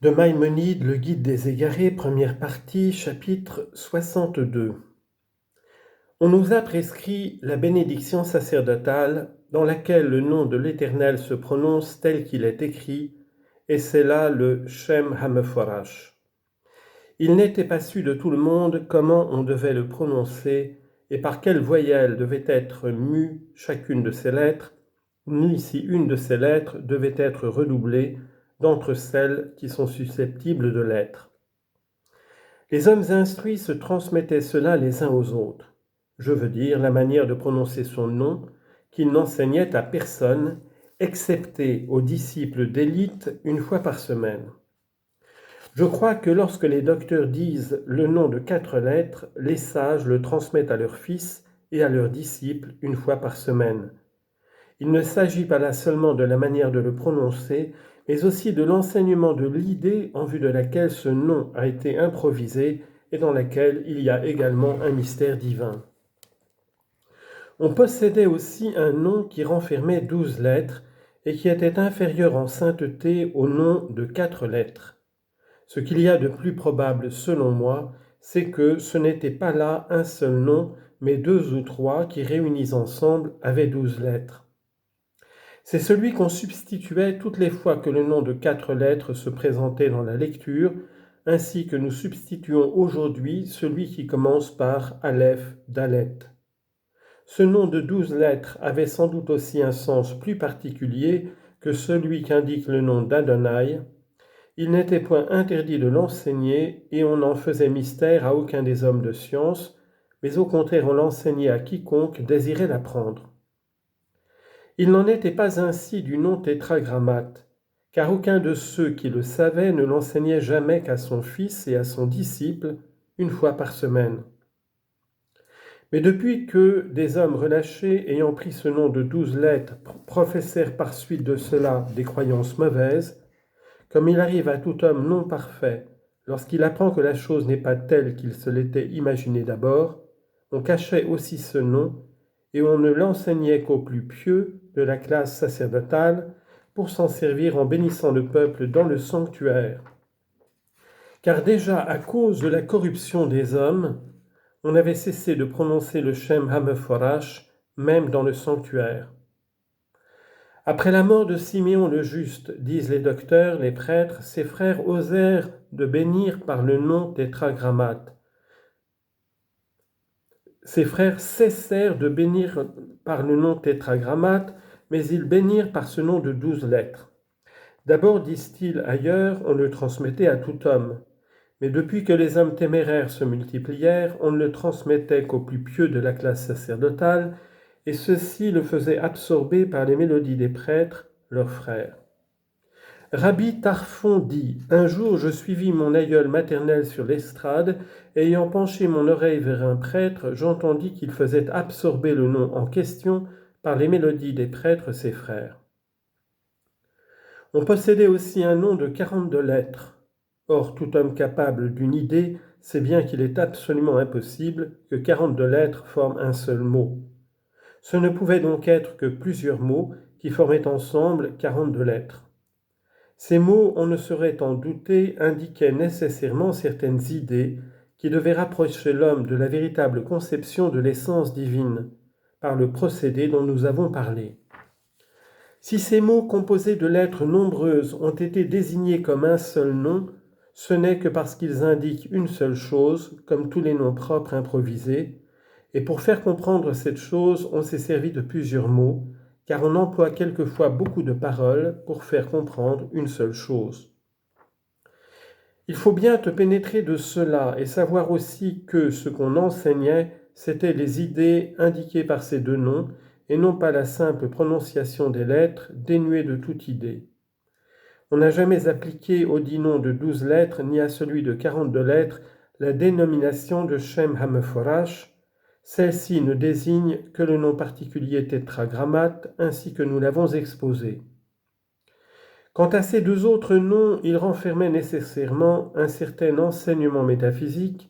De Maïmonide, le Guide des égarés, première partie, chapitre 62. On nous a prescrit la bénédiction sacerdotale dans laquelle le nom de l'Éternel se prononce tel qu'il est écrit, et c'est là le Shem HaMeforash. Il n'était pas su de tout le monde comment on devait le prononcer et par quelle voyelle devait être mue chacune de ces lettres, ni si une de ces lettres devait être redoublée d'entre celles qui sont susceptibles de l'être. Les hommes instruits se transmettaient cela les uns aux autres, je veux dire la manière de prononcer son nom, qu'ils n'enseignaient à personne, excepté aux disciples d'élite une fois par semaine. Je crois que lorsque les docteurs disent le nom de 4 lettres, les sages le transmettent à leurs fils et à leurs disciples une fois par semaine. Il ne s'agit pas là seulement de la manière de le prononcer, mais aussi de l'enseignement de l'idée en vue de laquelle ce nom a été improvisé et dans laquelle il y a également un mystère divin. On possédait aussi un nom qui renfermait 12 lettres et qui était inférieur en sainteté au nom de 4 lettres. Ce qu'il y a de plus probable, selon moi, c'est que ce n'était pas là un seul nom, mais 2 ou 3 qui, réunis ensemble, avaient 12 lettres. C'est celui qu'on substituait toutes les fois que le nom de 4 lettres se présentait dans la lecture, ainsi que nous substituons aujourd'hui celui qui commence par Aleph, Dalet. Ce nom de 12 lettres avait sans doute aussi un sens plus particulier que celui qu'indique le nom d'Adonai. Il n'était point interdit de l'enseigner et on n'en faisait mystère à aucun des hommes de science, mais au contraire on l'enseignait à quiconque désirait l'apprendre. Il n'en était pas ainsi du nom tétragrammate, car aucun de ceux qui le savaient ne l'enseignait jamais qu'à son fils et à son disciple une fois par semaine. Mais depuis que des hommes relâchés ayant pris ce nom de 12 lettres professèrent par suite de cela des croyances mauvaises, comme il arrive à tout homme non parfait, lorsqu'il apprend que la chose n'est pas telle qu'il se l'était imaginé d'abord, on cachait aussi ce nom et on ne l'enseignait qu'aux plus pieux de la classe sacerdotale pour s'en servir en bénissant le peuple dans le sanctuaire. Car déjà à cause de la corruption des hommes, on avait cessé de prononcer le Shem HaMeforash même dans le sanctuaire. Après la mort de Siméon le Juste, disent les docteurs, les prêtres, ses frères osèrent de bénir par le nom tétragrammate. Ses frères cessèrent de bénir par le nom tétragrammate, mais ils bénirent par ce nom de 12 lettres. D'abord, disent-ils ailleurs, on le transmettait à tout homme. Mais depuis que les hommes téméraires se multiplièrent, on ne le transmettait qu'aux plus pieux de la classe sacerdotale, et ceux-ci le faisaient absorber par les mélodies des prêtres, leurs frères. Rabbi Tarfon dit « Un jour, je suivis mon aïeul maternel sur l'estrade, et ayant penché mon oreille vers un prêtre, j'entendis qu'il faisait absorber le nom en question par les mélodies des prêtres, ses frères. » On possédait aussi un nom de 42 lettres. Or, tout homme capable d'une idée sait bien qu'il est absolument impossible que 42 lettres forment un seul mot. Ce ne pouvait donc être que plusieurs mots qui formaient ensemble 42 lettres. Ces mots, on ne saurait en douter, indiquaient nécessairement certaines idées qui devaient rapprocher l'homme de la véritable conception de l'essence divine, par le procédé dont nous avons parlé. Si ces mots composés de lettres nombreuses ont été désignés comme un seul nom, ce n'est que parce qu'ils indiquent une seule chose, comme tous les noms propres improvisés, et pour faire comprendre cette chose, on s'est servi de plusieurs mots, car on emploie quelquefois beaucoup de paroles pour faire comprendre une seule chose. Il faut bien te pénétrer de cela et savoir aussi que ce qu'on enseignait, c'étaient les idées indiquées par ces 2 noms, et non pas la simple prononciation des lettres dénuée de toute idée. On n'a jamais appliqué au dit nom de 12 lettres ni à celui de 42 lettres la dénomination de Shem HaMeforash. Celle-ci ne désigne que le nom particulier tétragrammate ainsi que nous l'avons exposé. Quant à ces 2 autres noms, ils renfermaient nécessairement un certain enseignement métaphysique,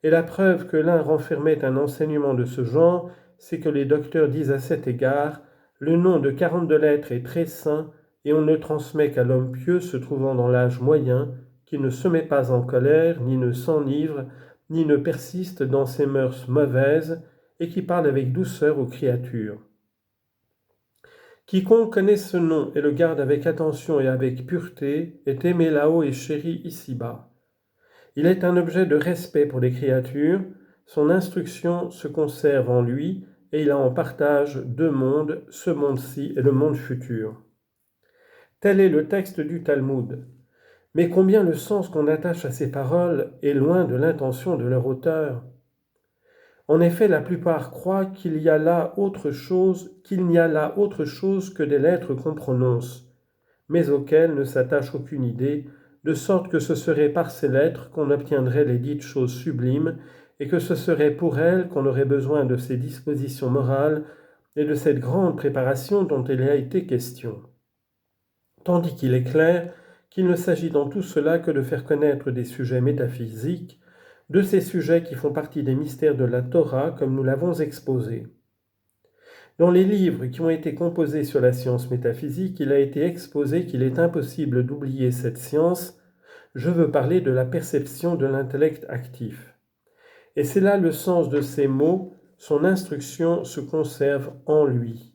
et la preuve que l'un renfermait un enseignement de ce genre, c'est que les docteurs disent à cet égard « Le nom de 42 lettres est très saint et on ne transmet qu'à l'homme pieux se trouvant dans l'âge moyen, qui ne se met pas en colère, ni ne s'enivre, ni ne persiste dans ses mœurs mauvaises, et qui parle avec douceur aux créatures. Quiconque connaît ce nom et le garde avec attention et avec pureté est aimé là-haut et chéri ici-bas. Il est un objet de respect pour les créatures, son instruction se conserve en lui, et il a en partage deux mondes, ce monde-ci et le monde futur. Tel est le texte du Talmud. Mais combien le sens qu'on attache à ces paroles est loin de l'intention de leur auteur. En effet, la plupart croient qu'il n'y a là autre chose que des lettres qu'on prononce, mais auxquelles ne s'attache aucune idée, de sorte que ce serait par ces lettres qu'on obtiendrait les dites choses sublimes, et que ce serait pour elles qu'on aurait besoin de ces dispositions morales et de cette grande préparation dont il a été question. Tandis qu'il est clair qu'il ne s'agit dans tout cela que de faire connaître des sujets métaphysiques, de ces sujets qui font partie des mystères de la Torah comme nous l'avons exposé. Dans les livres qui ont été composés sur la science métaphysique, il a été exposé qu'il est impossible d'oublier cette science. Je veux parler de la perception de l'intellect actif. Et c'est là le sens de ces mots, son instruction se conserve en lui.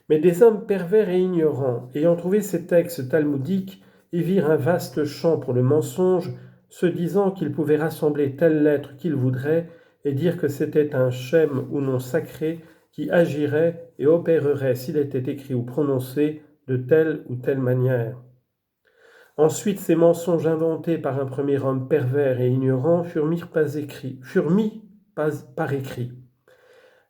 Mais des hommes pervers et ignorants, ayant trouvé ces textes talmudiques, y virent un vaste champ pour le mensonge, se disant qu'ils pouvaient rassembler telle lettre qu'ils voudraient et dire que c'était un shem ou nom sacré qui agirait et opérerait s'il était écrit ou prononcé de telle ou telle manière. Ensuite, ces mensonges inventés par un premier homme pervers et ignorant furent mis par écrit.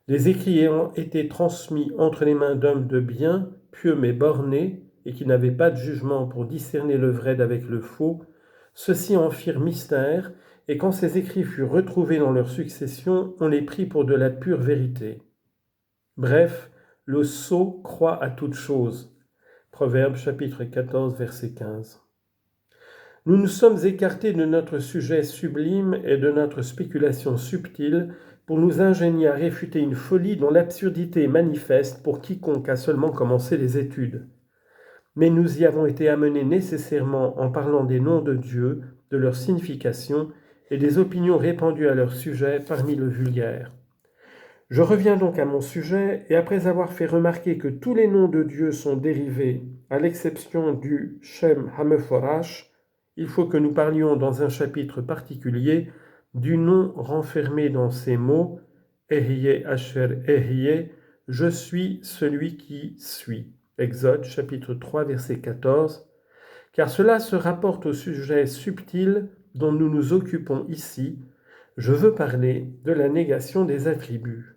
Les écrits ayant été transmis entre les mains d'hommes de bien, pieux mais bornés, et qui n'avaient pas de jugement pour discerner le vrai d'avec le faux, ceux-ci en firent mystère, et quand ces écrits furent retrouvés dans leur succession, on les prit pour de la pure vérité. Bref, le sot croit à toute chose. Proverbe chapitre 14, verset 15. Nous nous sommes écartés de notre sujet sublime et de notre spéculation subtile pour nous ingénier à réfuter une folie dont l'absurdité est manifeste pour quiconque a seulement commencé les études. Mais nous y avons été amenés nécessairement en parlant des noms de Dieu, de leur signification et des opinions répandues à leur sujet parmi le vulgaire. Je reviens donc à mon sujet, et après avoir fait remarquer que tous les noms de Dieu sont dérivés, à l'exception du Shem HaMeforash, il faut que nous parlions dans un chapitre particulier du nom renfermé dans ces mots « Ehyeh Asher Ehyeh »« Je suis celui qui suis » Exode chapitre 3 verset 14, car cela se rapporte au sujet subtil dont nous nous occupons ici. Je veux parler de la négation des attributs.